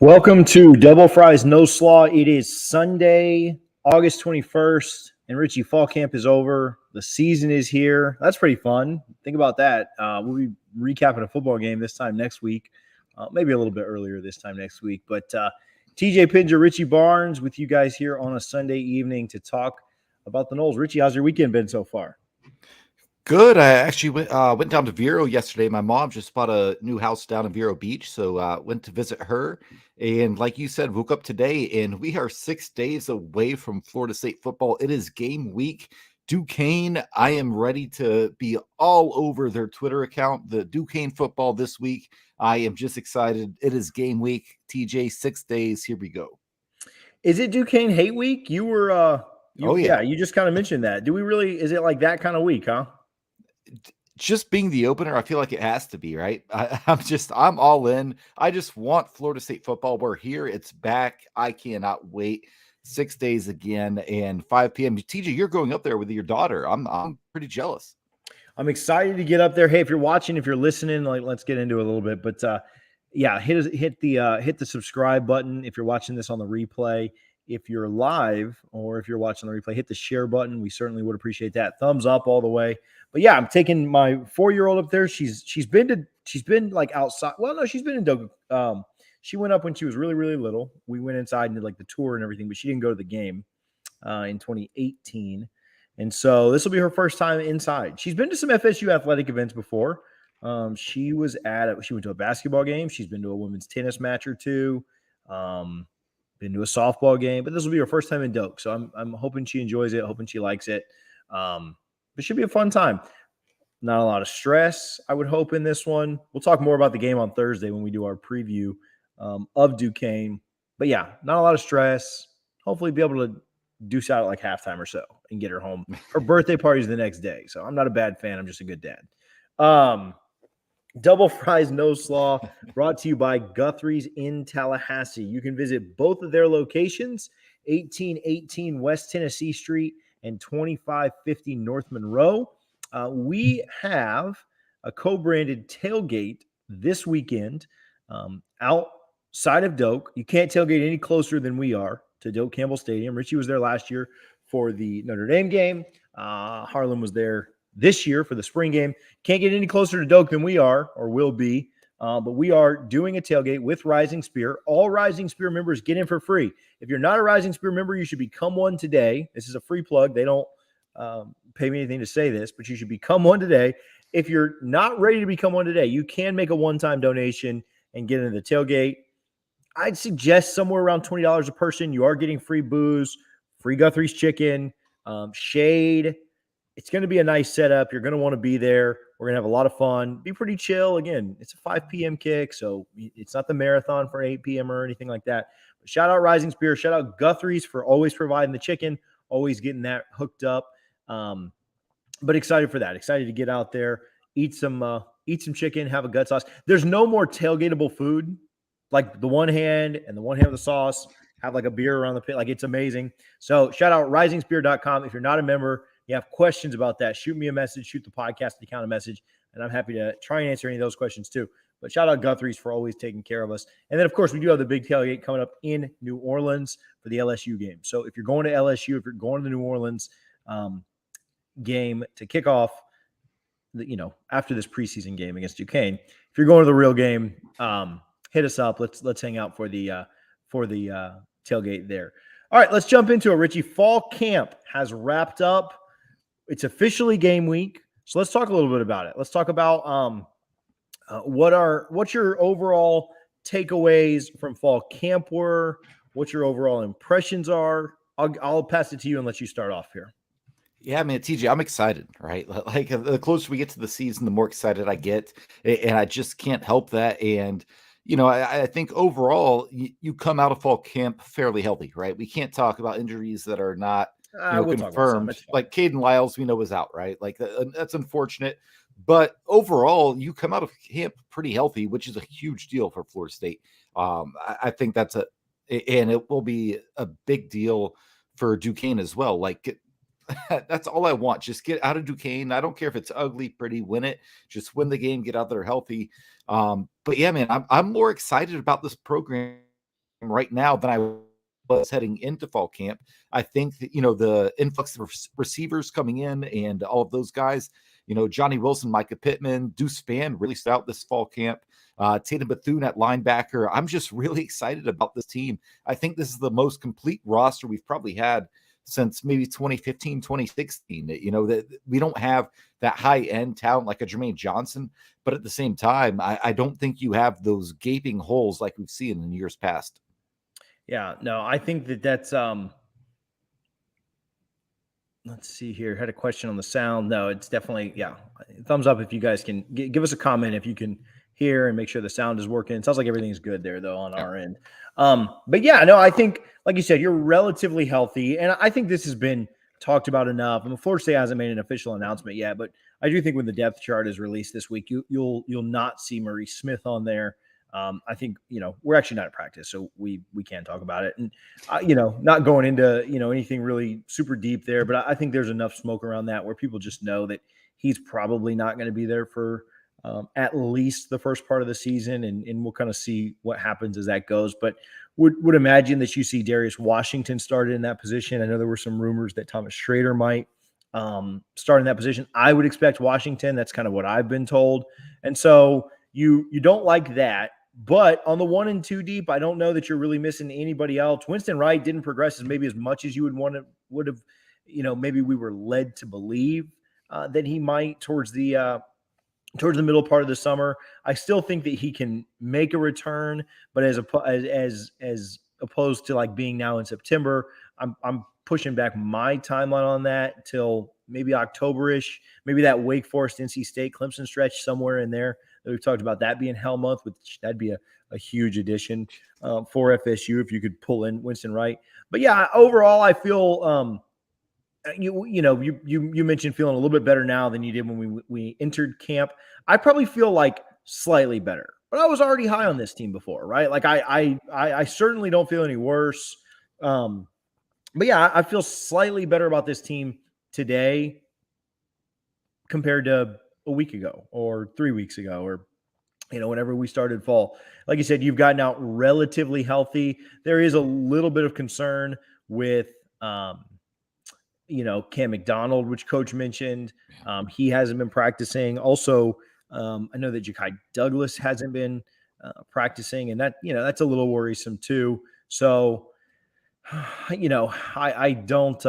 Welcome to Double Fries No Slaw. It is Sunday, August 21st, and Richie, fall camp is over. The season is here. That's pretty fun. Think about that. We'll be recapping a football game this time next week, maybe a little bit earlier this time next week. But TJ Pinger, Richie Barnes with you guys here on a Sunday evening to talk about the Noles. Richie, how's your weekend been so far? Good. I actually went down to Vero yesterday. My mom just bought a new house down in Vero Beach, so went to visit her. And like you said, woke up today, and we are 6 days away from Florida State football. It is game week. Duquesne, I am ready to be all over their Twitter account. The Duquesne football this week. I am just excited. It is game week. TJ, 6 days. Here we go. Is it Duquesne Hate Week? You were, Oh, yeah. you just kind of mentioned that. Do we really? Is it like that kind of week, huh? Just being the opener, I feel like it has to be, right? I'm all in. I just want Florida State football. We're here. It's back. I cannot wait. 6 days again and 5 p.m. TJ, you're going up there with your daughter. I'm pretty jealous. I'm excited to get up there. Hey, if you're watching, if you're listening, like let's get into it a little bit. But yeah, hit the subscribe button if you're watching this on the replay. If you're live or if you're watching the replay, hit the share button. We certainly would appreciate that. Thumbs up all the way. But yeah, I'm taking my 4-year-old up there. She's been like outside. Well, no, she's been in Doga. She went up when she was really, really little. We went inside and did like the tour and everything, but she didn't go to the game in 2018. And so this will be her first time inside. She's been to some FSU athletic events before. She went to a basketball game. She's been to a women's tennis match or two. Been to a softball game, but this will be her first time in Doak. So I'm hoping she enjoys it, hoping she likes it. It should be a fun time. Not a lot of stress, I would hope, in this one. We'll talk more about the game on Thursday when we do our preview of Duquesne. But yeah, not a lot of stress. Hopefully be able to deuce out at like halftime or so and get her home. Her birthday party's the next day. So I'm not a bad fan. I'm just a good dad. Double Fries No Slaw, brought to you by Guthrie's in Tallahassee. You can visit both of their locations, 1818 West Tennessee Street and 2550 North Monroe. We have a co-branded tailgate this weekend outside of Doak. You can't tailgate any closer than we are to Doak Campbell Stadium. Richie was there last year for the Notre Dame game. Harlan was there this year for the spring game. Can't get any closer to Doak than we are or will be. But we are doing a tailgate with Rising Spear. All Rising Spear members get in for free. If you're not a Rising Spear member, you should become one today. This is a free plug. They don't pay me anything to say this, but you should become one today. If you're not ready to become one today, you can make a one-time donation and get into the tailgate. I'd suggest somewhere around $20 a person. You are getting free booze, free Guthrie's chicken, shade. It's going to be a nice setup. You're going to want to be there. We're going to have a lot of fun. Be pretty chill. Again, it's a 5 p.m. kick, so it's not the marathon for 8 p.m. or anything like that. But shout out Rising Spear. Shout out Guthrie's for always providing the chicken, always getting that hooked up. But excited for that. Excited to get out there, eat some chicken, have a gut sauce. There's no more tailgatable food like the one hand and the one hand with the sauce. Have like a beer around the pit. Like, it's amazing. So shout out risingspear.com. If you're not a member, you have questions about that, shoot me a message, shoot the podcast account a message, and I'm happy to try and answer any of those questions too. But shout out Guthrie's for always taking care of us. And then, of course, we do have the big tailgate coming up in New Orleans for the LSU game. So if you're going to LSU, if you're going to the New Orleans game to kick off, after this preseason game against Duquesne, if you're going to the real game, hit us up. Let's hang out for the tailgate there. All right, let's jump into it, Richie. Fall camp has wrapped up. It's officially game week. So let's talk a little bit about it. Let's talk about what's your overall takeaways from fall camp were, what your overall impressions are. I'll pass it to you and let you start off here. Yeah, man, TJ, I'm excited, right? Like, the closer we get to the season, the more excited I get, and I just can't help that. And I think overall you come out of fall camp fairly healthy, right? We can't talk about injuries that are not we'll confirmed. Like Caden Lyles, we know is out, right? Like that's unfortunate. But overall, you come out of camp pretty healthy, which is a huge deal for Florida State. I think and it will be a big deal for Duquesne as well. Like, that's all I want. Just get out of Duquesne. I don't care if it's ugly, pretty, win it. Just win the game, get out there healthy. But yeah, man, I'm more excited about this program right now than I was heading into fall camp. I think that, the influx of receivers coming in and all of those guys, Johnny Wilson, Micah Pittman, Deuce Spann really stood out this fall camp. Tatum Bethune at linebacker. I'm just really excited about this team. I think this is the most complete roster we've probably had since maybe 2015, 2016. That we don't have that high end talent like a Jermaine Johnson, but at the same time, I don't think you have those gaping holes like we've seen in years past. Yeah, no, I think that's let's see here. Had a question on the sound. No, it's definitely, yeah. Thumbs up if you guys can give us a comment if you can hear and make sure the sound is working. It sounds like everything's good there though on our end. But yeah, no, I think like you said, you're relatively healthy, and I think this has been talked about enough. I mean, Florida State hasn't made an official announcement yet, but I do think when the depth chart is released this week, you'll not see Maurice Smith on there. I think we're actually not at practice, so we can talk about it, and not going into anything really super deep there, but I think there's enough smoke around that where people just know that he's probably not going to be there for at least the first part of the season, and we'll kind of see what happens as that goes. But would imagine that you see Darius Washington started in that position. I know there were some rumors that Thomas Schrader might start in that position. I would expect Washington. That's kind of what I've been told, and so you don't like that. But on the 1 and 2 deep, I don't know that you're really missing anybody else. Winston Wright didn't progress as much as you would have, maybe we were led to believe that he might towards the middle part of the summer. I still think that he can make a return, but as opposed to like being now in September, I'm pushing back my timeline on that till maybe October-ish, maybe that Wake Forest, NC State, Clemson stretch somewhere in there. We've talked about that being hell month, which that'd be a huge addition for FSU if you could pull in Winston Wright. But yeah, overall, I feel you mentioned feeling a little bit better now than you did when we entered camp. I probably feel like slightly better, but I was already high on this team before, right? Like I certainly don't feel any worse. But yeah, I feel slightly better about this team today compared to a week ago or 3 weeks ago or whenever we started fall. Like you said, you've gotten out relatively healthy. There is a little bit of concern with Cam McDonald, which coach mentioned. He hasn't been practicing. Also, I know that Ja'Kai Douglas hasn't been practicing, and that's a little worrisome too. So, I don't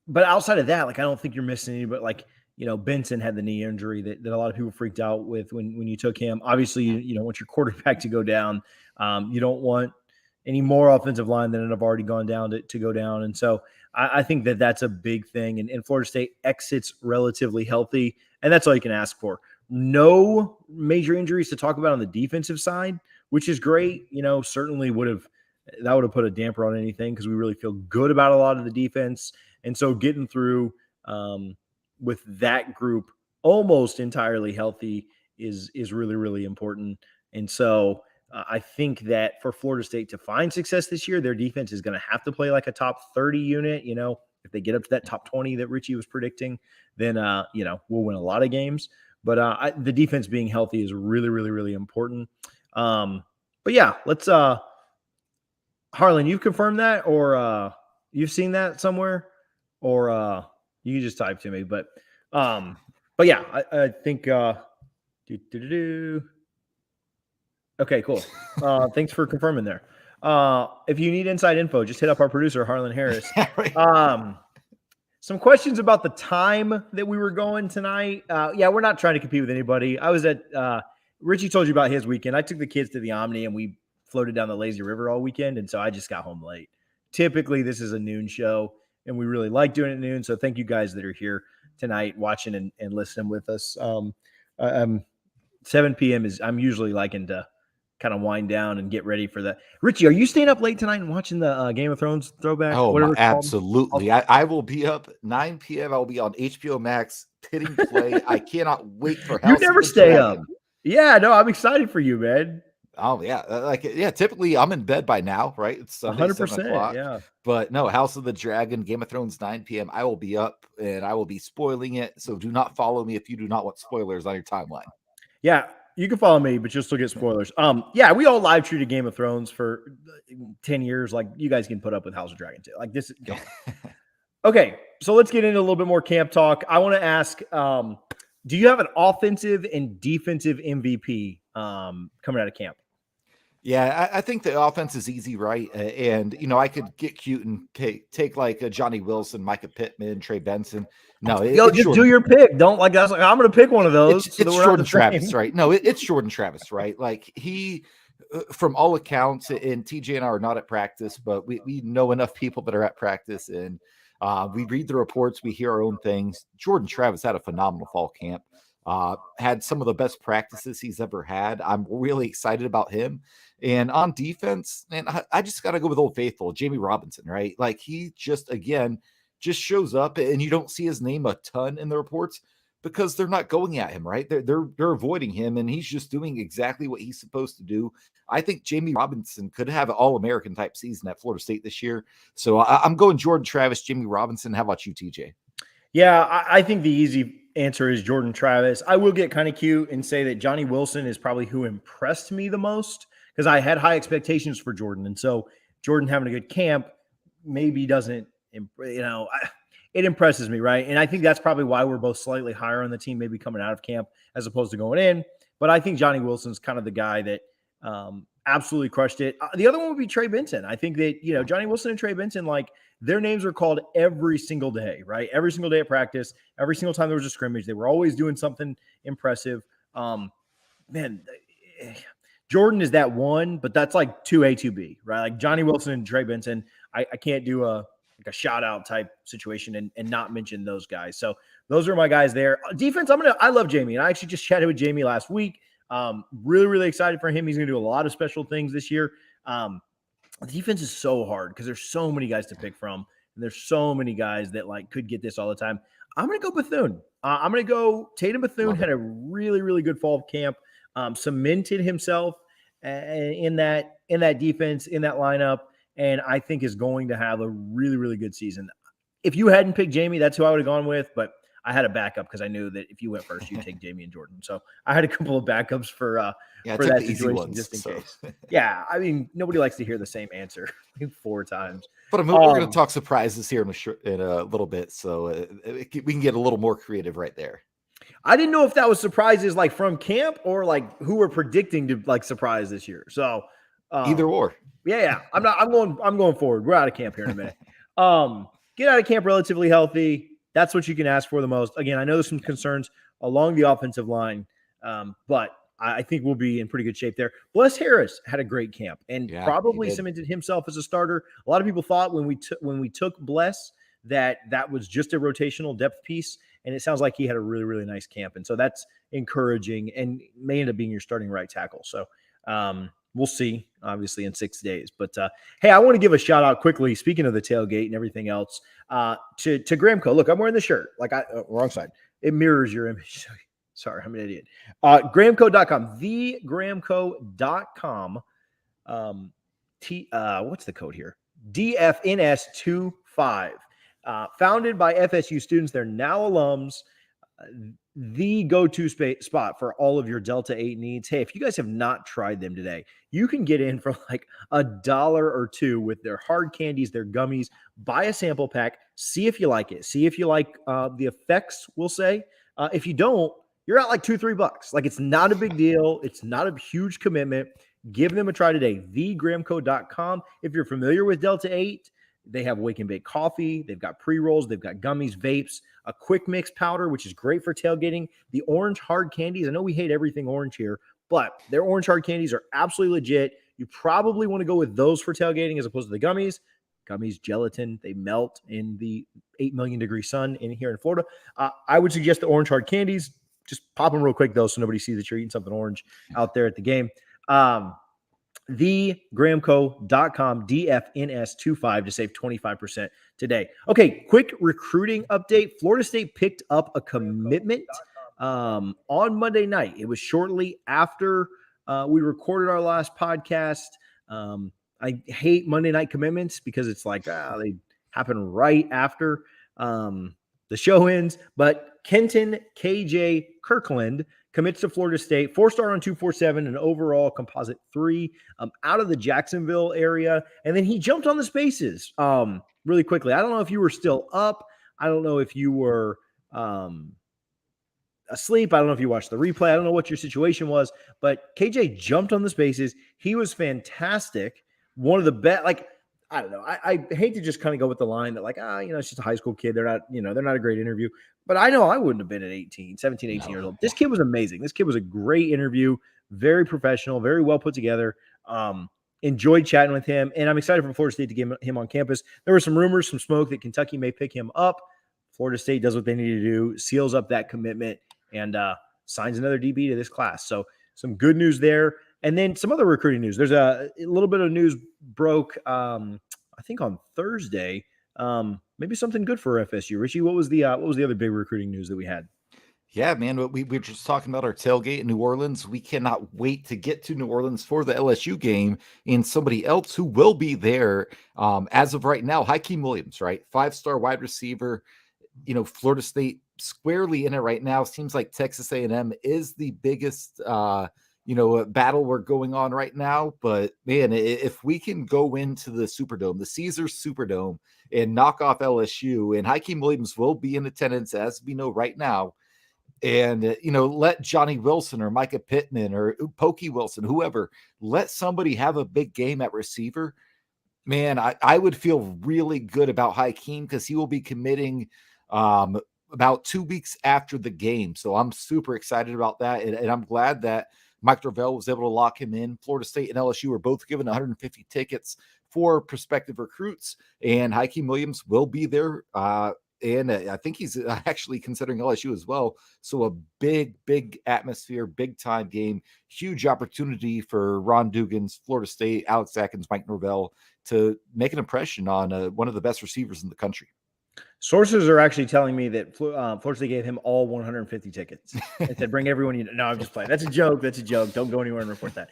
but outside of that, like I don't think you're missing any, but like Benson had the knee injury that a lot of people freaked out with when you took him. Obviously, you don't want your quarterback to go down. You don't want any more offensive line than have already gone down to go down. And so I think that's a big thing. And Florida State exits relatively healthy, and that's all you can ask for. No major injuries to talk about on the defensive side, which is great. Certainly would have put a damper on anything because we really feel good about a lot of the defense. And so getting through with that group almost entirely healthy is really, really important. And so I think that for Florida State to find success this year, their defense is going to have to play like a top 30 unit. If they get up to that top 20 that Richie was predicting, then, we'll win a lot of games. But the defense being healthy is really, really, really important. But yeah, let's Harlan, you've confirmed that or you've seen that somewhere? Or you can just type to me, but yeah, I think okay, cool. Thanks for confirming there. If you need inside info, just hit up our producer Harlan Harris. Some questions about the time that we were going tonight. Yeah, we're not trying to compete with anybody. I was at Richie told you about his weekend. I took the kids to the Omni and we floated down the lazy river all weekend, and so I just got home late. Typically, this is a noon show, and we really like doing it at noon. So thank you guys that are here tonight watching and listening with us. 7 p.m. I'm usually liking to kind of wind down and get ready for that. Richie, are you staying up late tonight and watching the Game of Thrones throwback? Oh, absolutely. I will be up 9 p.m. I will be on HBO Max hitting play. I cannot wait for House You never stay up. Yeah, no, I'm excited for you, man. Oh yeah, typically I'm in bed by now, right? It's Sunday, 100%, 7 o'clock. Yeah. But no, House of the Dragon, Game of Thrones, 9 p.m. I will be up and I will be spoiling it. So do not follow me if you do not want spoilers on your timeline. Yeah, You can follow me, but you'll still get spoilers. Yeah, we all live tweeted Game of Thrones for 10 years. Like, you guys can put up with House of Dragon too. Like, this is come on. Okay, so let's get into a little bit more camp talk. I want to ask, do you have an offensive and defensive MVP coming out of camp? Yeah, I think the offense is easy, right? And I could get cute and take like a Johnny Wilson, Micah Pittman, Trey Benson. No, Yo, just do your pick. Don't like that's like I'm going to pick one of those. It's Jordan Travis, right? No, it's Jordan Travis, right? Like he, from all accounts, and TJ and I are not at practice, but we know enough people that are at practice, and we read the reports, we hear our own things. Jordan Travis had a phenomenal fall camp. Had some of the best practices he's ever had. I'm really excited about him. And on defense, man, I just got to go with Old Faithful, Jamie Robinson, right? Like he just shows up, and you don't see his name a ton in the reports because they're not going at him, right? They're avoiding him, and he's just doing exactly what he's supposed to do. I think Jamie Robinson could have an All-American type season at Florida State this year. So I'm going Jordan Travis, Jamie Robinson. How about you, TJ? Yeah, I think the easy answer is Jordan Travis. I will get kind of cute and say that Johnny Wilson is probably who impressed me the most because I had high expectations for Jordan. And so Jordan having a good camp maybe doesn't, it impresses me, right? And I think that's probably why we're both slightly higher on the team, maybe coming out of camp as opposed to going in. But I think Johnny Wilson's kind of the guy that absolutely crushed it. The other one would be Trey Benson. I think that, Johnny Wilson and Trey Benson, like, their names are called every single day, right? Every single day at practice, every single time there was a scrimmage, they were always doing something impressive. Jordan is that one, but that's like 2A, 2B, right? Like Johnny Wilson and Trey Benson, I can't do a shout out type situation and not mention those guys. So those are my guys there. Defense, I love Jamie. And I actually just chatted with Jamie last week. Really, really excited for him. He's going to do a lot of special things this year. The defense is so hard because there's so many guys to pick from, and there's so many guys that like could get this all the time. I'm going to go Bethune. I'm going to go Tatum Bethune. Had a really, really good fall camp. Cemented himself in that defense, in that lineup, and I think is going to have a really, really good season. If you hadn't picked Jamie, that's who I would have gone with, but I had a backup because I knew that if you went first, you'd take Jamie and Jordan. So I had a couple of backups for that situation just in case. Yeah, I mean, nobody likes to hear the same answer 4 times. But we're going to talk surprises here in a little bit, so we can get a little more creative right there. I didn't know if that was surprises like from camp or like who we're predicting to like surprise this year. So either or. Yeah. I'm going forward. We're out of camp here in a minute. Get out of camp relatively healthy. That's what you can ask for the most. Again, I know there's some concerns along the offensive line, but I think we'll be in pretty good shape there. Bless Harris had a great camp and probably cemented himself as a starter. A lot of people thought when we took Bless that was just a rotational depth piece, and it sounds like he had a really, really nice camp. And so that's encouraging and may end up being your starting right tackle. So we'll see, obviously, in 6 days. But, hey, I want to give a shout-out quickly, speaking of the tailgate and everything else, to Gramco. Look, I'm wearing the shirt. Wrong side. It mirrors your image. Sorry, I'm an idiot. Gramco.com. TheGramco.com. What's the code here? DFNS25. Founded by FSU students. They're now alums. The go-to spot for all of your Delta 8 needs. Hey, if you guys have not tried them today, you can get in for like $1 or $2 with their hard candies, their gummies. Buy a sample pack. See if you like it. See if you like the effects, we'll say. If you don't, you're at like $2-3. Like, it's not a big deal. It's not a huge commitment. Give them a try today. TheGramco.com. If you're familiar with Delta 8, they have wake and bake coffee. They've got pre-rolls. They've got gummies, vapes, a quick mix powder, which is great for tailgating. The orange hard candies. I know we hate everything orange here, but their orange hard candies are absolutely legit. You probably want to go with those for tailgating as opposed to the gummies. Gummies, gelatin, they melt in the 8 million degree sun in here in Florida. I would suggest the orange hard candies. Just pop them real quick, though, so nobody sees that you're eating something orange out there at the game. TheGramco.com, DFNS25 to save 25% today. Okay, quick recruiting update. Florida State picked up a commitment on Monday night. It was shortly after we recorded our last podcast. I hate Monday night commitments because it's like they happen right after the show ends. But Kenton KJ Kirkland commits to Florida State, 4-star on 247, and overall composite 3, out of the Jacksonville area. And then he jumped on the spaces really quickly. I don't know if you were still up. I don't know if you were asleep. I don't know if you watched the replay. I don't know what your situation was, but KJ jumped on the spaces. He was fantastic. One of the best, like, I don't know. I hate to just kind of go with the line that like, it's just a high school kid. They're not a great interview, but I know I wouldn't have been at 17, 18 years old. This kid was amazing. This kid was a great interview, very professional, very well put together. Enjoyed chatting with him, and I'm excited for Florida State to get him on campus. There were some rumors, some smoke that Kentucky may pick him up. Florida State does what they need to do, seals up that commitment, and signs another DB to this class. So some good news there. And then some other recruiting news. There's a little bit of news broke, I think on Thursday. Maybe something good for FSU. Richie, what was the other big recruiting news that we had? Yeah, man. We were just talking about our tailgate in New Orleans. We cannot wait to get to New Orleans for the LSU game. And somebody else who will be there as of right now, Hakeem Williams, right? 5-star wide receiver. Florida State squarely in it right now. Seems like Texas A&M is the biggest battle we're going on right now. But man, if we can go into the Superdome, the Caesars Superdome, and knock off LSU, and Hakeem Williams will be in attendance as we know right now, and let Johnny Wilson or Micah Pittman or Pokey Wilson, whoever, let somebody have a big game at receiver, man, I would feel really good about Hakeem because he will be committing about 2 weeks after the game. So I'm super excited about that. And I'm glad that Mike Norvell was able to lock him in. Florida State and LSU were both given 150 tickets for prospective recruits, and Hakeem Williams will be there. And I think he's actually considering LSU as well. So a big, big atmosphere, big time game, huge opportunity for Ron Dugan's Florida State, Alex Atkins, Mike Norvell to make an impression on one of the best receivers in the country. Sources are actually telling me that Florida State gave him all 150 tickets. They said, bring everyone you know. No, I'm just playing. That's a joke. That's a joke. Don't go anywhere and report that.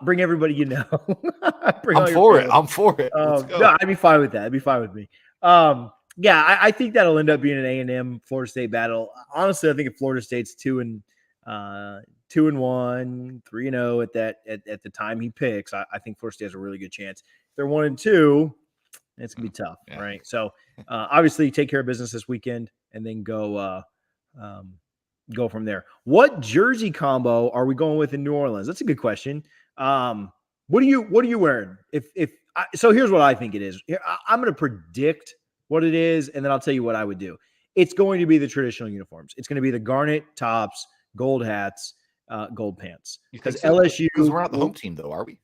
Bring everybody you know. I'm for it. Let's go. No, I'd be fine with that. It'd be fine with me. Yeah, I think that'll end up being an A&M Florida State battle. Honestly, I think if Florida State's 2-1, 3-0 at the time he picks, I think Florida State has a really good chance. If they're 1-2, it's gonna be tough, right? So obviously take care of business this weekend and then go from there. What jersey combo are we going with in New Orleans? That's a good question. What are you wearing? So here's what I think it is. I'm going to predict what it is, and then I'll tell you what I would do. It's going to be the traditional uniforms. It's going to be the garnet tops, gold hats, gold pants. Because LSU, because we're not the home team, though, are we?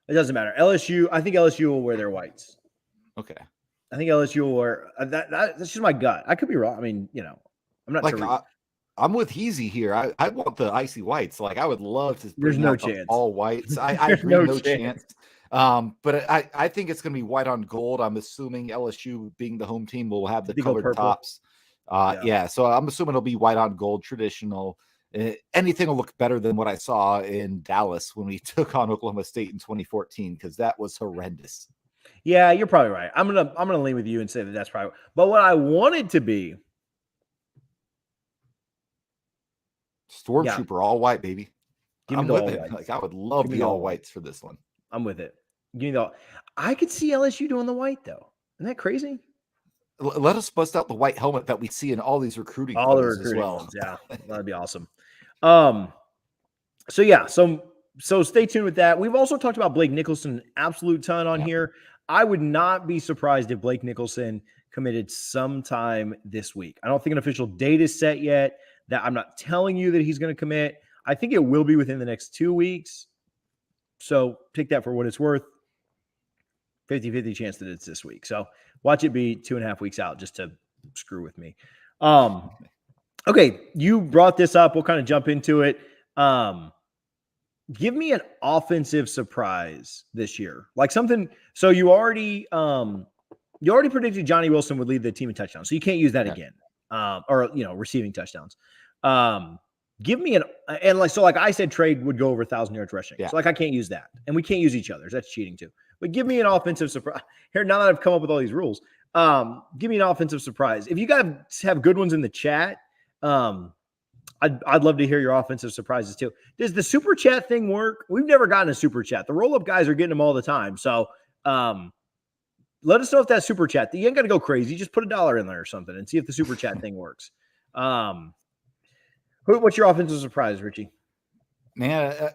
It doesn't matter. I think LSU will wear their whites. Okay. I think LSU will wear that's just my gut. I could be wrong. I mean, I'm not sure. I'm with Heezy here. I want the icy whites. Like, I would love to. There's no chance. All whites. I agree. No chance. But I think it's going to be white on gold. I'm assuming LSU, being the home team, will have the colored tops. Yeah. So I'm assuming it'll be white on gold, traditional. Anything will look better than what I saw in Dallas when we took on Oklahoma State in 2014, because that was horrendous. Yeah, you're probably right. I'm gonna lean with you and say that's probably. But what I want it to be, Stormtrooper, all white, baby. I'm with it. Like, I would love the all whites for this one. I'm with it. Give me I could see LSU doing the white though. Isn't that crazy? Let us bust out the white helmet that we see in all these recruiting. All the recruiting ones, yeah, that'd be awesome. So stay tuned with that. We've also talked about Blake Nicholson an absolute ton on here. I would not be surprised if Blake Nicholson committed sometime this week. I don't think an official date is set yet. That I'm not telling you that he's going to commit. I think it will be within the next 2 weeks. So take that for what it's worth. 50-50 chance that it's this week. So watch it be 2.5 weeks out just to screw with me. Okay, you brought this up. We'll kind of jump into it. Give me an offensive surprise this year, like something. So you already predicted Johnny Wilson would lead the team in touchdowns, so you can't use that again, or receiving touchdowns. Give me like I said, Trade would go over 1,000 yards rushing. Yeah. So I can't use that, and we can't use each other's. That's cheating too. But give me an offensive surprise here. Now that I've come up with all these rules, give me an offensive surprise. If you guys have good ones in the chat, I'd love to hear your offensive surprises too. Does the super chat thing work? We've never gotten a super chat. The roll up guys are getting them all the time. So let us know if that super chat. You ain't got to go crazy. Just put $1 in there or something and see if the super chat thing works. What's your offensive surprise, Richie? Man,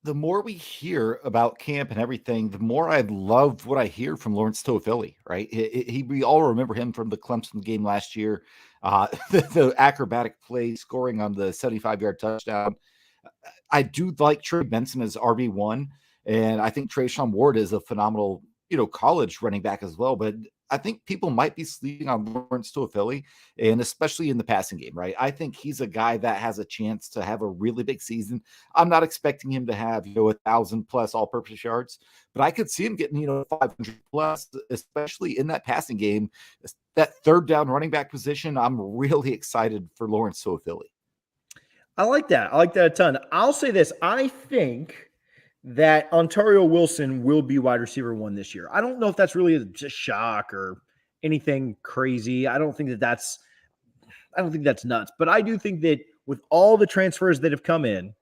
the more we hear about camp and everything, the more I love what I hear from Lawrence Toafili, right? We all remember him from the Clemson game last year, the acrobatic play, scoring on the 75-yard touchdown. I do like Trey Benson as RB1, and I think Trayshawn Ward is a phenomenal, college running back as well. But I think people might be sleeping on Lawrence Toafili, and especially in the passing game, right? I think he's a guy that has a chance to have a really big season. I'm not expecting him to have, 1,000+ all-purpose yards, but I could see him getting, 500+, especially in that passing game. That third down running back position, I'm really excited for Lawrence Toafili. I like that. I like that a ton. I'll say this. I think that Ontario Wilson will be wide receiver 1 this year. I don't know if that's really a shock or anything crazy. I don't think that's nuts. But I do think that with all the transfers that have come in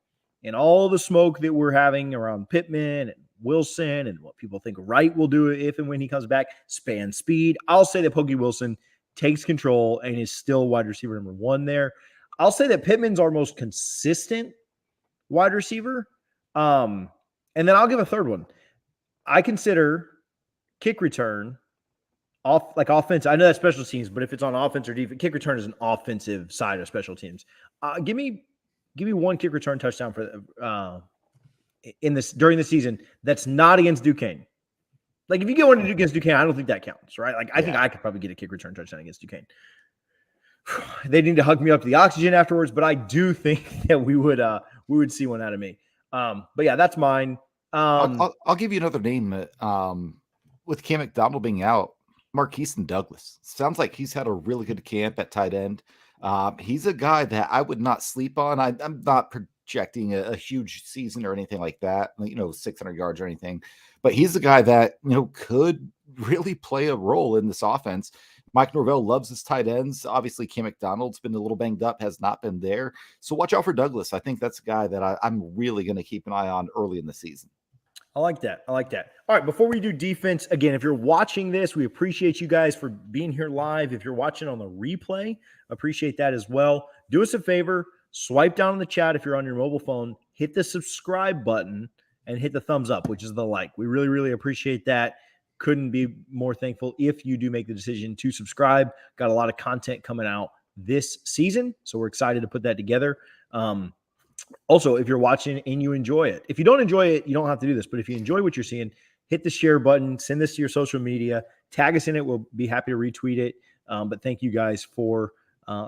and all the smoke that we're having around Pittman and Wilson and what people think Wright will do if and when he comes back, span speed, I'll say that Pokey Wilson takes control and is still wide receiver number 1 there. I'll say that Pittman's our most consistent wide receiver. And then I'll give a third one. I consider kick return offense. I know that's special teams, but if it's on offense or defense, kick return is an offensive side of special teams. Give me one kick return touchdown for during the season that's not against Duquesne. Like if you get one against Duquesne, I don't think that counts, right? Like I think I could probably get a kick return touchdown against Duquesne. They need to hug me up to the oxygen afterwards, but I do think that we would see one out of me. But yeah, that's mine. I'll give you another name. With Cam McDonald being out, Marquise Douglas. Sounds like he's had a really good camp at tight end. He's a guy that I would not sleep on. I'm not projecting a huge season or anything like that, 600 yards or anything. But he's a guy that, could really play a role in this offense. Mike Norvell loves his tight ends. Obviously, Cam McDonald's been a little banged up, has not been there. So watch out for Douglas. I think that's a guy that I'm really going to keep an eye on early in the season. I like that. All right, before we do defense, again, if you're watching this, we appreciate you guys for being here live. If you're watching on the replay, appreciate that as well. Do us a favor, swipe down in the chat if you're on your mobile phone, hit the subscribe button, and hit the thumbs up, which is the like. We really, really appreciate that. Couldn't be more thankful if you do make the decision to subscribe. Got a lot of content coming out this season, so we're excited to put that together. Also, if you're watching and you enjoy it, if you don't enjoy it, you don't have to do this, but if you enjoy what you're seeing, hit the share button, send this to your social media, tag us in it. We'll be happy to retweet it. But thank you guys for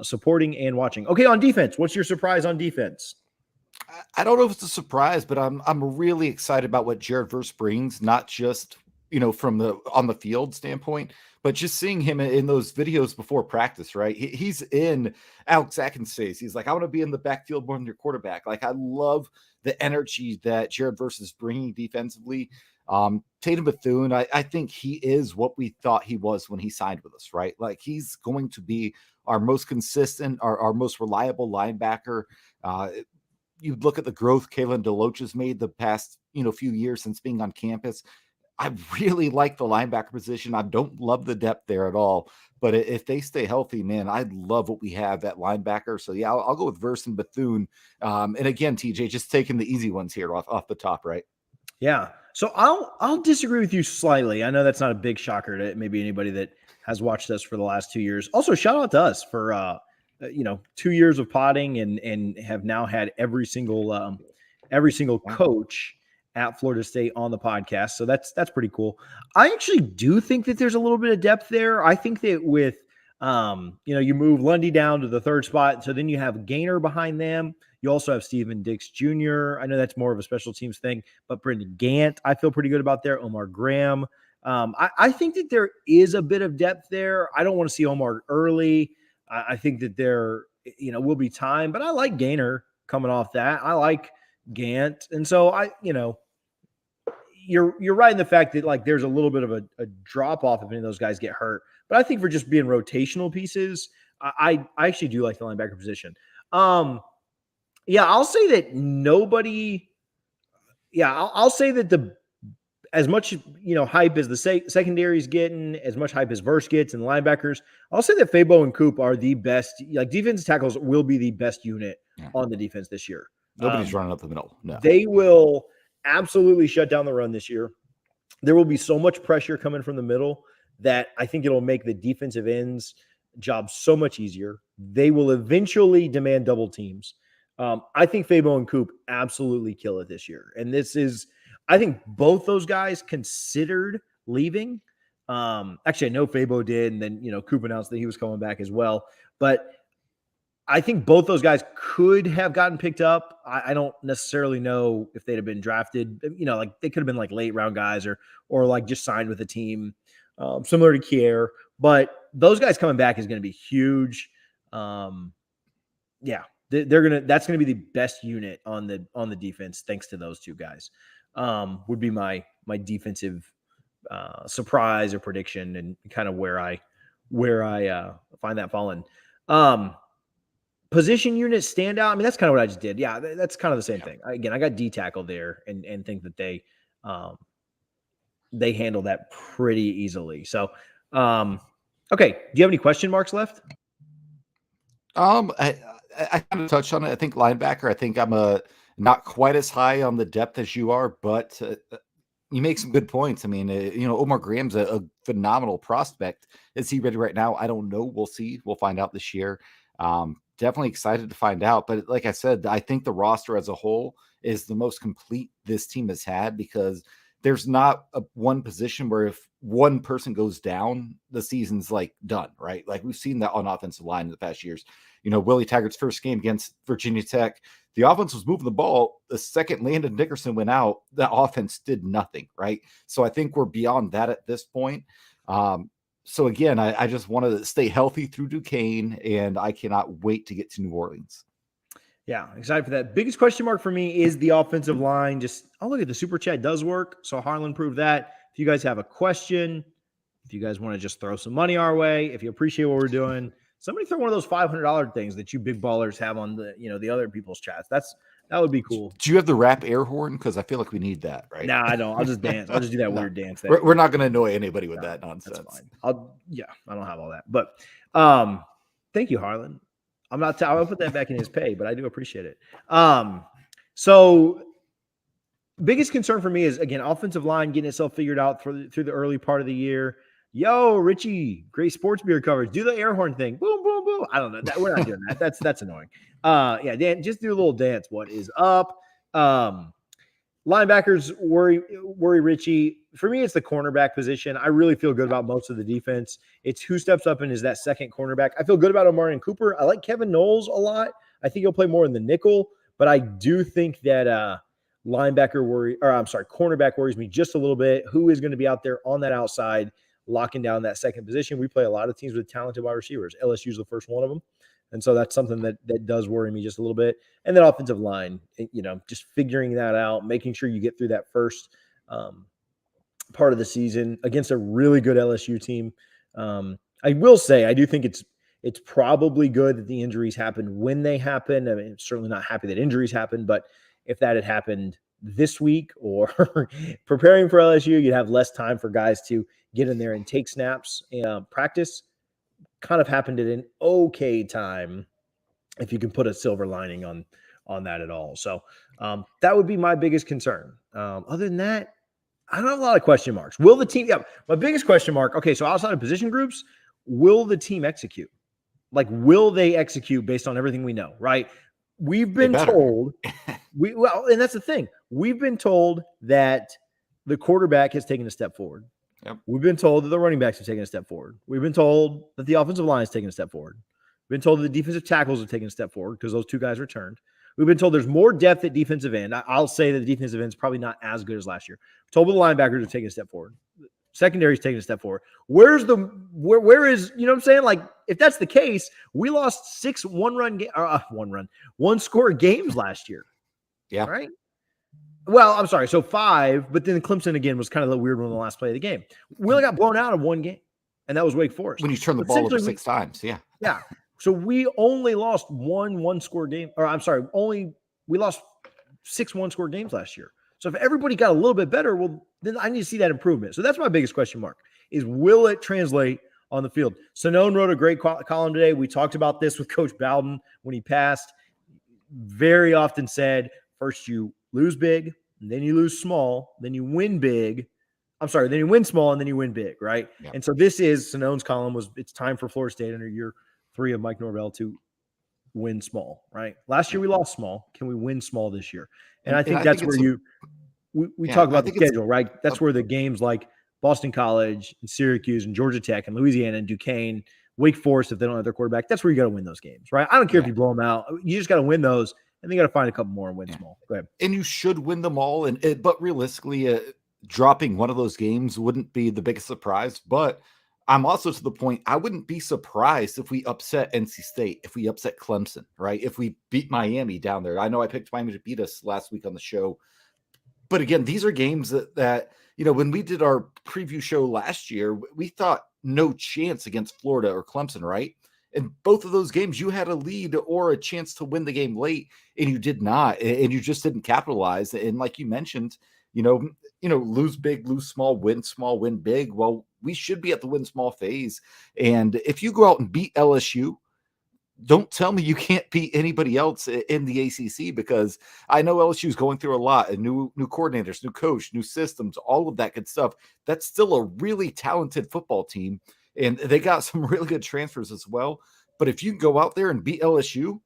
supporting and watching. Okay, on defense, what's your surprise on defense? I don't know if it's a surprise, but I'm really excited about what Jared Verse brings, not just from the on the field standpoint, but just seeing him in those videos before practice, right? He's in Alex Atkins' face. He's like, I want to be in the backfield more than your quarterback. Like, I love the energy that Jared Verse is bringing defensively. Tatum Bethune, I think he is what we thought he was when he signed with us, right? Like, he's going to be our most consistent, our most reliable linebacker. You look at the growth Kalen DeLoach has made the past, few years since being on campus. I really like the linebacker position. I don't love the depth there at all. But if they stay healthy, man, I love what we have at linebacker. So, yeah, I'll go with Verse and Bethune. And again, TJ, just taking the easy ones here off the top, right? Yeah. So I'll disagree with you slightly. I know that's not a big shocker to maybe anybody that has watched us for the last 2 years. Also, shout out to us for 2 years of potting and have now had every single coach at Florida State on the podcast. So that's pretty cool. I actually do think that there's a little bit of depth there. I think that with, you move Lundy down to the third spot. So then you have Gaynor behind them. You also have Steven Dix Jr. I know that's more of a special teams thing, but Brendan Gant, I feel pretty good about there. Omar Graham. I think that there is a bit of depth there. I don't want to see Omar early. I think that there, will be time, but I like Gaynor coming off that. I like Gant. And so you're right in the fact that like there's a little bit of a drop off if any of those guys get hurt. But I think for just being rotational pieces, I actually do like the linebacker position. Yeah, I'll say that nobody. Yeah, I'll say that as much hype as the secondary's getting, as much hype as Verse gets and linebackers, I'll say that Fabo and Coop are the best. Like defensive tackles will be the best unit on the defense this year. Nobody's running up the middle. No, they will absolutely shut down the run this year. There will be so much pressure coming from the middle that I think it'll make the defensive ends job so much easier. They will eventually demand double teams. I think Fabo and Coop absolutely kill it this year. And I think both those guys considered leaving. Actually, I know Fabo did, and then, Coop announced that he was coming back as well. But I think both those guys could have gotten picked up. I don't necessarily know if they'd have been drafted. Like they could have been like late round guys or like just signed with a team, similar to Kier. But those guys coming back is going to be huge. Yeah, that's gonna be the best unit on the defense thanks to those two guys. Would be my defensive surprise or prediction, and kind of where I find that falling. Position units stand out. I mean, that's kind of what I just did. Yeah, that's kind of the same thing. Again, I got D tackle there and think that they handle that pretty easily. So, okay. Do you have any question marks left? I kind of touched on it. I think linebacker. I think I'm not quite as high on the depth as you are, but you make some good points. I mean, Omar Graham's a phenomenal prospect. Is he ready right now? I don't know. We'll see. We'll find out this year. Definitely excited to find out. But like I said, I think the roster as a whole is the most complete this team has had, because there's not one position where if one person goes down, the season's like done, right? Like we've seen that on offensive line in the past years. Willie Taggart's first game against Virginia Tech, the offense was moving the ball. The second Landon Dickerson went out, the offense did nothing, right? So I think we're beyond that at this point. So again, I just want to stay healthy through Duquesne, and I cannot wait to get to New Orleans. Yeah, excited for that. Biggest question mark for me is the offensive line. Look at the super chat does work. So Harlan proved that. If you guys have a question, if you guys want to just throw some money our way, if you appreciate what we're doing, somebody throw one of those $500 things that you big ballers have on the other people's chats. That would be cool. Do you have the rap air horn? Because I feel like we need that, right? Nah, I don't. I'll just dance. I'll just do that weird dance thing. We're not going to annoy anybody with that nonsense. That's fine. I don't have all that. But thank you, Harlan. I'll put that back in his pay, but I do appreciate it. So biggest concern for me is, again, offensive line getting itself figured out through the early part of the year. Yo, Richie, great sports beer coverage. Do the air horn thing. Boom, boom, boom. I don't know. We're not doing that. That's annoying. Yeah, Dan, just do a little dance. What is up? Linebackers worry Richie. For me, it's the cornerback position. I really feel good about most of the defense. It's who steps up and is that second cornerback. I feel good about Omarion Cooper. I like Kevin Knowles a lot. I think he'll play more in the nickel, but I do think that cornerback worries me just a little bit. Who is going to be out there on that outside, locking down that second position? We play a lot of teams with talented wide receivers. LSU's the first one of them. And so that's something that does worry me just a little bit. And then offensive line, just figuring that out, making sure you get through that first part of the season against a really good LSU team. I will say, I do think it's probably good that the injuries happened when they happened. I mean, I'm certainly not happy that injuries happened, but if that had happened this week or preparing for LSU, you'd have less time for guys to get in there and take snaps and practice. Kind of happened at an okay time, if you can put a silver lining on that at all. So that would be my biggest concern. Other than that, I don't have a lot of question marks. Will the team? Yeah, my biggest question mark. Okay, so outside of position groups, will the team execute? Like, will they execute based on everything we know? Right? We've been told. And that's the thing. We've been told that the quarterback has taken a step forward. Yep. We've been told that the running backs have taken a step forward. We've been told that the offensive line has taken a step forward. We've been told that the defensive tackles have taken a step forward because those two guys returned. We've been told there's more depth at defensive end. I'll say that the defensive end is probably not as good as last year. We're told the linebackers have taken a step forward. Secondary's taking a step forward. Where is, you know what I'm saying? Like, if that's the case, we lost 6 one-score games last year. Yeah. Right? Well, I'm sorry. So 5, but then Clemson again was kind of the weird one in the last play of the game. We only got blown out of one game, and that was Wake Forest. When you turn the ball over 6 times, yeah. Yeah. So we only lost one score game, or I'm sorry, we lost 6 1-score games last year. So if everybody got a little bit better, well, then I need to see that improvement. So that's my biggest question mark is will it translate on the field? Sonone wrote a great column today. We talked about this with Coach Bowden when he passed. Very often said, first you lose big, and then you lose small, then you win big. I'm sorry, then you win small, and then you win big, right? Yeah. And so this is Sonone's column was it's time for Florida State under year 3 of Mike Norvell to win small, right? Last year we lost small. Can we win small this year? And I think that's where we talk about the schedule, right? That's where the games like Boston College and Syracuse and Georgia Tech and Louisiana and Duquesne, Wake Forest, if they don't have their quarterback, that's where you got to win those games, right? I don't care if you blow them out. You just got to win those, and then you got to find a couple more and win small. Go ahead. And you should win them all. But realistically, dropping one of those games wouldn't be the biggest surprise. But I'm also to the point, I wouldn't be surprised if we upset NC State, if we upset Clemson, right? If we beat Miami down there. I know I picked Miami to beat us last week on the show. But again, these are games that when we did our preview show last year, we thought no chance against Florida or Clemson, right? And both of those games, you had a lead or a chance to win the game late, and you did not, and you just didn't capitalize. And like you mentioned, lose big, lose small, win big. Well, we should be at the win small phase. And if you go out and beat LSU, don't tell me you can't beat anybody else in the ACC, because I know LSU is going through a lot, and new coordinators, new coach, new systems, all of that good stuff. That's still a really talented football team, and they got some really good transfers as well. But if you can go out there and beat LSU,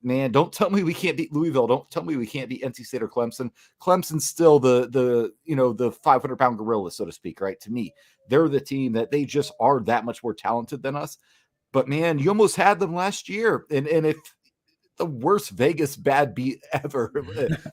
man, don't tell me we can't beat Louisville. Don't tell me we can't beat NC State or Clemson. Clemson's still the 500-pound gorilla, so to speak, right? To me, they're the team that they just are that much more talented than us. But man, you almost had them last year, and if the worst Vegas bad beat ever,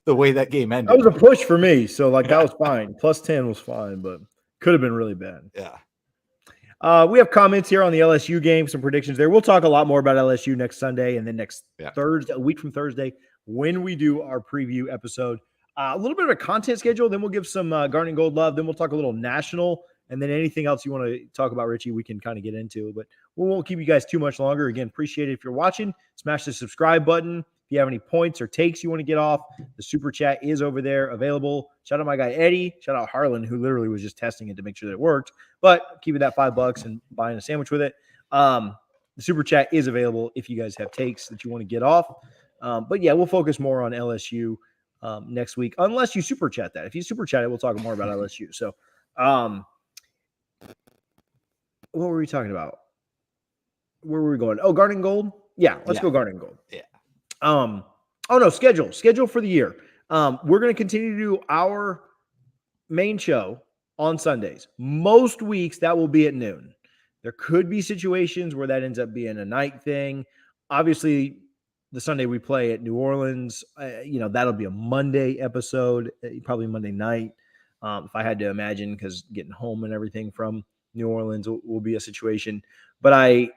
the way that game ended. That was a push for me, so that was fine. Plus 10 was fine, but could have been really bad. Yeah. We have comments here on the LSU game, some predictions there. We'll talk a lot more about LSU next Sunday and then next Thursday, a week from Thursday, when we do our preview episode. A little bit of a content schedule, then we'll give some Garnet and Gold love, then we'll talk a little national, and then anything else you want to talk about, Richie, we can kind of get into. But we won't keep you guys too much longer. Again, appreciate it if you're watching. Smash the subscribe button. If you have any points or takes you want to get off, the super chat is over there available. Shout out my guy Eddie. Shout out Harlan, who literally was just testing it to make sure that it worked. But keeping that $5 and buying a sandwich with it. The super chat is available if you guys have takes that you want to get off. But yeah, we'll focus more on LSU next week, unless you super chat that. If you super chat it, we'll talk more about LSU. So, what were we talking about? Where were we going? Oh, Garnet and Gold? Yeah, let's go Garnet and Gold. Yeah. Oh no, schedule for the year. We're going to continue to do our main show on Sundays. Most weeks that will be at noon. There could be situations where that ends up being a night thing. Obviously, the Sunday we play at New Orleans, that'll be a Monday episode, probably Monday night. If I had to imagine, because getting home and everything from New Orleans will be a situation. But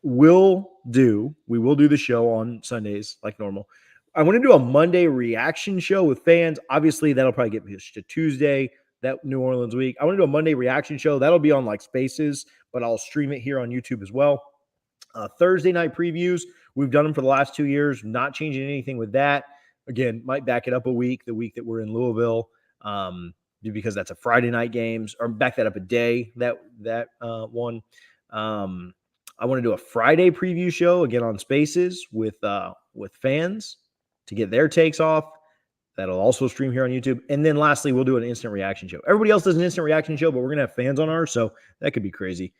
we will do the show on Sundays like normal. I want to do a Monday reaction show with fans. Obviously, that'll probably get pushed to Tuesday, that New Orleans week. I want to do a Monday reaction show. That'll be on like Spaces, but I'll stream it here on YouTube as well. Thursday night previews. We've done them for the last 2 years, not changing anything with that. Again, might back it up a week, the week that we're in Louisville, because that's a Friday night games, or back that up a day, that one. I want to do a Friday preview show again on Spaces with fans to get their takes off. That'll also stream here on YouTube. And then lastly, we'll do an instant reaction show. Everybody else does an instant reaction show, but we're going to have fans on ours, so that could be crazy.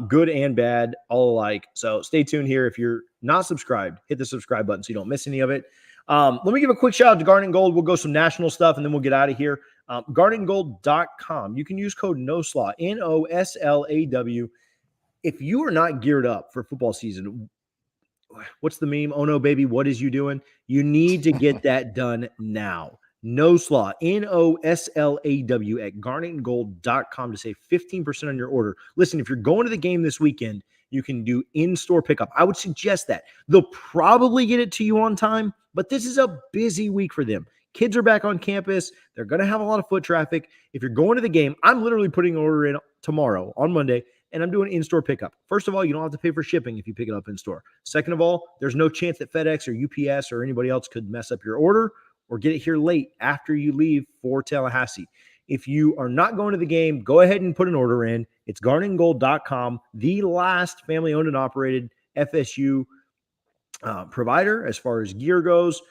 Good and bad, all alike. So stay tuned here. If you're not subscribed, hit the subscribe button so you don't miss any of it. Let me give a quick shout out to Garnet and Gold. We'll go some national stuff, and then we'll get out of here. GarnetandGold.com. You can use code NOSLAW, NOSLAW. If you are not geared up for football season, what's the meme? Oh no, baby, what is you doing? You need to get that done now. No Slaw, NOSLAW at garnetandgold.com to save 15% on your order. Listen, if you're going to the game this weekend, you can do in-store pickup. I would suggest that. They'll probably get it to you on time, but this is a busy week for them. Kids are back on campus. They're going to have a lot of foot traffic. If you're going to the game, I'm literally putting an order in tomorrow on Monday, and I'm doing in-store pickup. First of all, you don't have to pay for shipping if you pick it up in store. Second of all, there's no chance that FedEx or UPS or anybody else could mess up your order or get it here late after you leave for Tallahassee. If you are not going to the game, go ahead and put an order in. It's garnetandgold.com, the last family-owned and operated FSU provider as far as gear goes.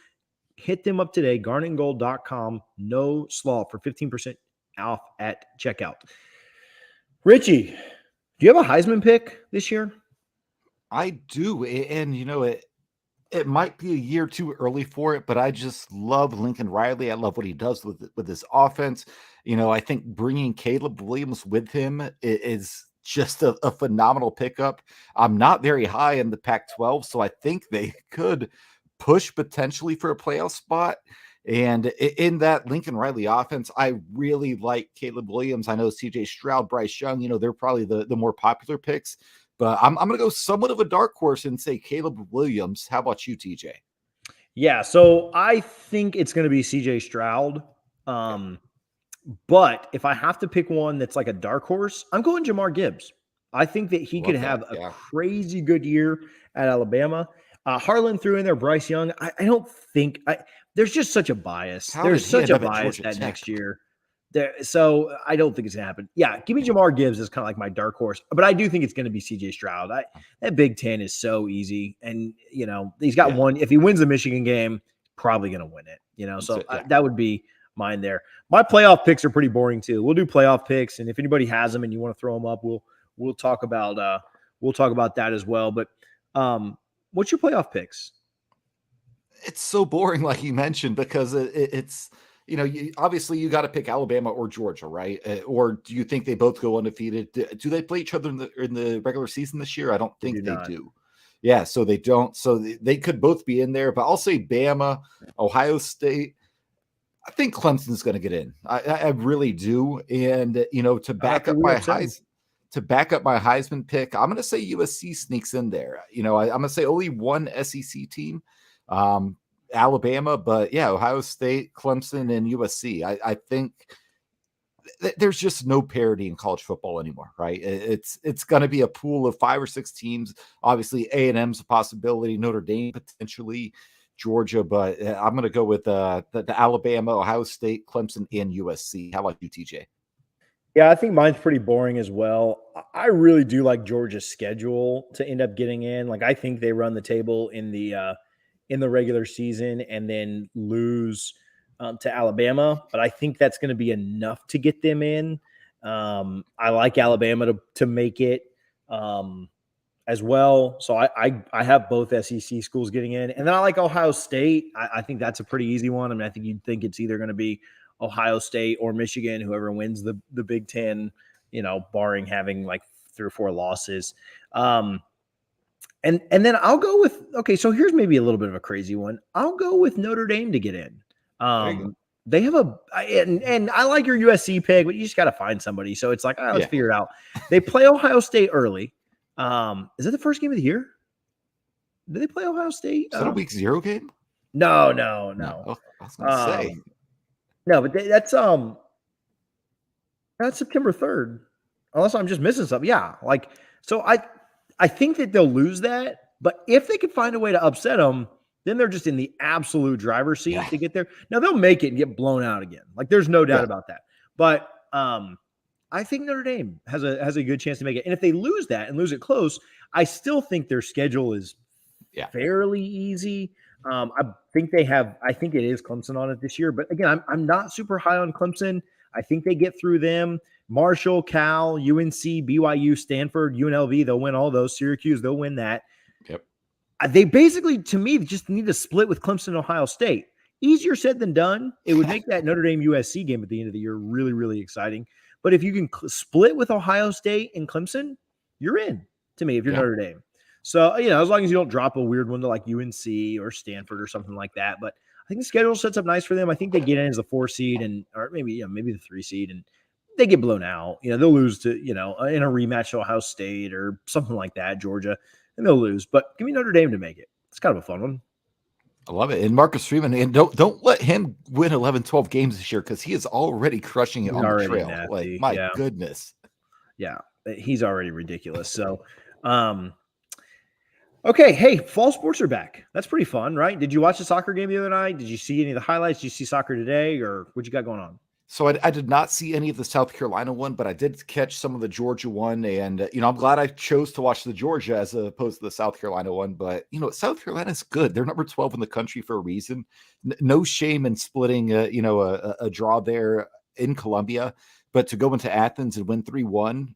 Hit them up today, garnetandgold.com, no slaw for 15% off at checkout. Richie, do you have a Heisman pick this year? I do. And, it might be a year too early for it, but I just love Lincoln Riley. I love what he does with his offense. I think bringing Caleb Williams with him is just a phenomenal pickup. I'm not very high in the Pac-12, so I think they could push potentially for a playoff spot. And in that Lincoln Riley offense, I really like Caleb Williams. I know CJ Stroud, Bryce Young, they're probably the more popular picks. But I'm going to go somewhat of a dark horse and say Caleb Williams. How about you, TJ? Yeah, so I think it's going to be CJ Stroud. But if I have to pick one that's like a dark horse, I'm going Jahmyr Gibbs. I think that he could have a crazy good year at Alabama. Harlan threw in there Bryce Young. I don't think there's just such a bias. There's such a bias that next year. So I don't think it's going to happen. Yeah, give me Jahmyr Gibbs as kind of like my dark horse. But I do think it's going to be CJ Stroud. That Big Ten is so easy. And, he's got one. If he wins the Michigan game, probably going to win it. So that would be mine there. My playoff picks are pretty boring too. We'll do playoff picks. And if anybody has them and you want to throw them up, we'll talk about that as well. But what's your playoff picks? It's so boring, like you mentioned, because it's – obviously you got to pick Alabama or Georgia, right? Or do you think they both go undefeated? Do they play each other in the regular season this year? I don't think they do. Yeah, so they don't. So they could both be in there, but I'll say Bama, Ohio State. I think Clemson's going to get in. I really do. And to back up my Heisman pick, I'm going to say USC sneaks in there. I'm going to say only one SEC team. Alabama, but yeah, Ohio State, Clemson, and USC. I think there's just no parity in college football anymore, right? It's going to be a pool of 5 or 6 teams. Obviously, A&M's a possibility, Notre Dame potentially, Georgia, but I'm going to go with the Alabama, Ohio State, Clemson, and USC. How about you, TJ? Yeah, I think mine's pretty boring as well. I really do like Georgia's schedule to end up getting in. Like, I think they run the table in the regular season and then lose to Alabama. But I think that's going to be enough to get them in. I like Alabama to make it as well. So I have both SEC schools getting in. And then I like Ohio State. I think that's a pretty easy one. I mean, I think you'd think it's either going to be Ohio State or Michigan, whoever wins the Big Ten, barring having like 3 or 4 losses. And then I'll go with, okay, so here's maybe a little bit of a crazy one. I'll go with Notre Dame to get in. They have and I like your USC pick, but you just got to find somebody. So it's like, all right, let's figure it out. They play Ohio State early. Is it the first game of the year? Did they play Ohio State? Is that a week 0 game? No. Oh, I was going to say. No, but that's September 3rd. Unless I'm just missing something. Yeah, so I think that they'll lose that, but if they could find a way to upset them, then they're just in the absolute driver's seat to get there. Now they'll make it and get blown out again. Like, there's no doubt about that. But I think Notre Dame has a good chance to make it. And if they lose that and lose it close, I still think their schedule is fairly easy. I think it is Clemson on it this year, but again, I'm not super high on Clemson. I think they get through them. Marshall, Cal, UNC, BYU, Stanford, UNLV, they'll win all those. Syracuse, they'll win that. Yep. They basically, to me, just need to split with Clemson and Ohio State. Easier said than done. It would make that Notre Dame USC game at the end of the year really, really exciting. But if you can split with Ohio State and Clemson, you're in, to me, if you're Notre Dame. So, as long as you don't drop a weird one to like UNC or Stanford or something like that. But I think the schedule sets up nice for them. I think they get in as the 4 seed or maybe the 3 seed, and they get blown out. They'll lose to, in a rematch to Ohio State or something like that, Georgia, and they'll lose. But give me Notre Dame to make it. It's kind of a fun one. I love it. And Marcus Freeman, and don't let him win 11, 12 games this year, because he is already crushing it on the trail. Nasty. Like, my goodness. Yeah. he's already ridiculous. So, okay. Hey, fall sports are back. That's pretty fun, right? Did you watch the soccer game the other night? Did you see any of the highlights? Did you see soccer today, or what you got going on? So I did not see any of the South Carolina one, but I did catch some of the Georgia one, and I'm glad I chose to watch the Georgia as opposed to the South Carolina one. But South Carolina's good; they're number 12 in the country for a reason. No shame in splitting, a draw there in Columbia, but to go into Athens and win 3-1,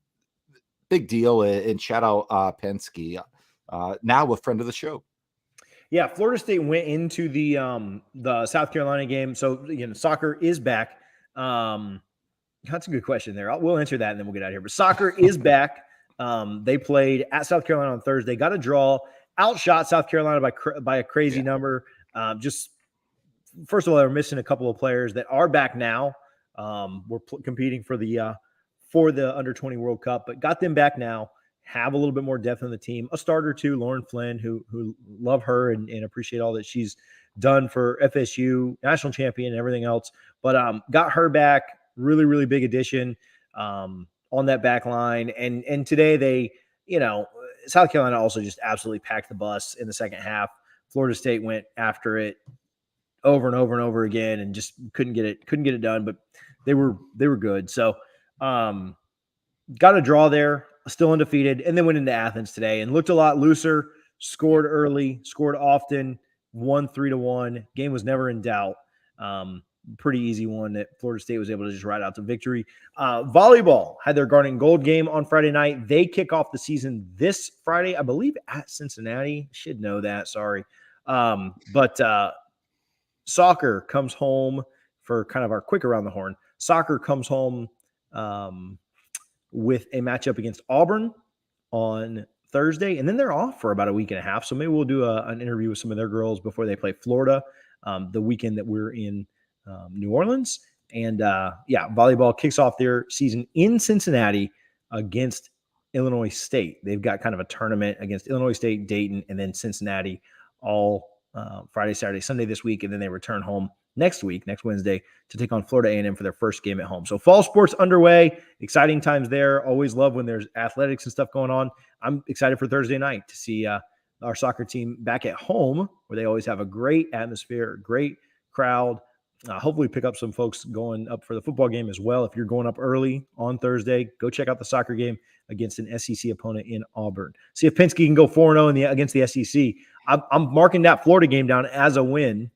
big deal. And shout out Penske, now a friend of the show. Yeah, Florida State went into the South Carolina game. So soccer is back. That's a good question there. We'll answer that and then we'll get out of here. But soccer is back. They played at South Carolina on Thursday. Got a draw. Outshot South Carolina by a crazy number. Just first of all, they were missing a couple of players that are back now. We're competing for the under 20 World Cup, but got them back now. Have a little bit more depth on the team. A starter too, Lauren Flynn, who love her and appreciate all that she's done for FSU, national champion, and everything else. But got her back. Really, really big addition on that back line. And today they, South Carolina also just absolutely packed the bus in the second half. Florida State went after it over and over and over again and just couldn't get it done. But they were good. So got a draw there, still undefeated, and then went into Athens today and looked a lot looser, scored early, scored often, won 3-1. Game was never in doubt. Pretty easy one that Florida State was able to just ride out to victory. Volleyball had their Garnet and Gold game on Friday night. They kick off the season this Friday, I believe, at Cincinnati. Should know that. Sorry. But soccer comes home for kind of our quick around the horn. Soccer comes home with a matchup against Auburn on Thursday, and then they're off for about a week and a half. So maybe we'll do an interview with some of their girls before they play Florida the weekend that we're in New Orleans. And volleyball kicks off their season in Cincinnati against Illinois State. They've got kind of a tournament against Illinois State, Dayton, and then Cincinnati all Friday, Saturday, Sunday this week. And then they return home next Wednesday, to take on Florida A&M for their first game at home. So fall sports underway, exciting times there. Always love when there's athletics and stuff going on. I'm excited for Thursday night to see our soccer team back at home, where they always have a great atmosphere, great crowd. Hopefully pick up some folks going up for the football game as well. If you're going up early on Thursday, go check out the soccer game against an SEC opponent in Auburn. See if Penske can go 4-0 against the SEC. I'm marking that Florida game down as a win.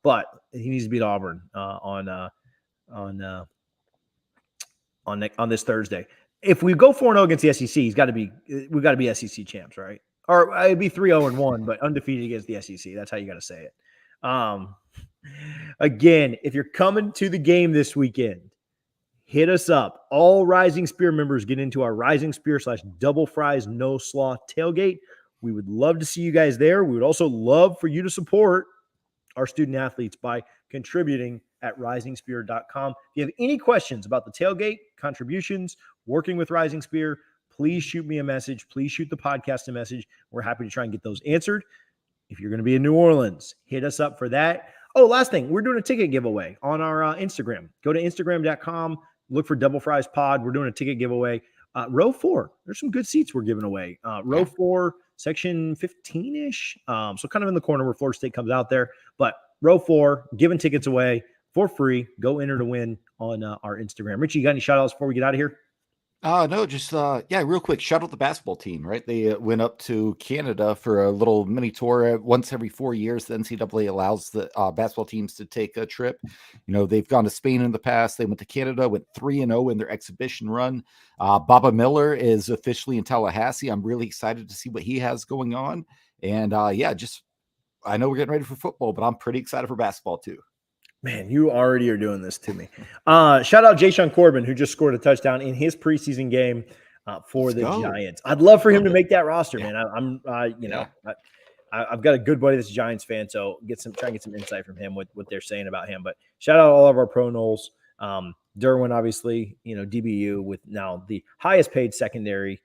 But he needs to beat Auburn on this Thursday. If we go 4-0 against the SEC, we've got to be SEC champs, right? Or it'd be 3-0-1, but undefeated against the SEC. That's how you got to say it. Again, if you're coming to the game this weekend, hit us up. All Rising Spear members get into our Rising Spear / Double Fries No Slaw tailgate. We would love to see you guys there. We would also love for you to support our student athletes by contributing at risingspear.com. If you have any questions about the tailgate, contributions, working with Rising Spear, please shoot me a message. Please shoot the podcast a message. We're happy to try and get those answered. If you're going to be in New Orleans, hit us up for that. Oh, last thing, we're doing a ticket giveaway on our Instagram. Go to instagram.com, look for Double Fries Pod. We're doing a ticket giveaway. Row 4, there's some good seats we're giving away. Row 4, section 15-ish. So kind of in the corner where Florida State comes out there. But row 4, giving tickets away for free. Go enter to win on our Instagram. Richie, you got any shout outs before we get out of here? No, just real quick. Shout out the basketball team, right? They went up to Canada for a little mini tour once every 4 years. The NCAA allows the basketball teams to take a trip. They've gone to Spain in the past. They went to Canada, went 3-0 in their exhibition run. Baba Miller is officially in Tallahassee. I'm really excited to see what he has going on. And I know we're getting ready for football, but I'm pretty excited for basketball too. Man, you already are doing this to me. Shout out Jayshon Corbin, who just scored a touchdown in his preseason game for the Giants. I'd love for him to make that roster, man. I've got a good buddy that's a Giants fan, so try and get some insight from him what they're saying about him. But shout out all of our pro Noles. Derwin, obviously, DBU with now the highest paid secondary,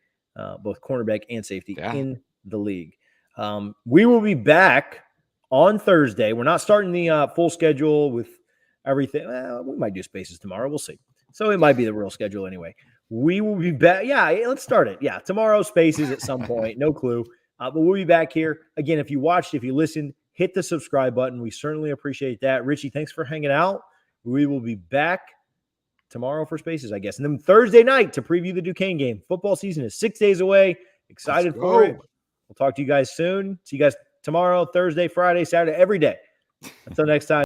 both cornerback and safety in the league. We will be back on Thursday. We're not starting the full schedule with everything. We might do spaces tomorrow. We'll see. So it might be the real schedule anyway. We will be back. Yeah, let's start it. Yeah, tomorrow Spaces at some point. No clue. But we'll be back here. Again, if you watched, if you listened, hit the subscribe button. We certainly appreciate that. Richie, thanks for hanging out. We will be back tomorrow for Spaces, I guess. And then Thursday night to preview the Duquesne game. Football season is 6 days away. Excited for it. We'll talk to you guys soon. See you guys tomorrow, Thursday, Friday, Saturday, every day. Until next time.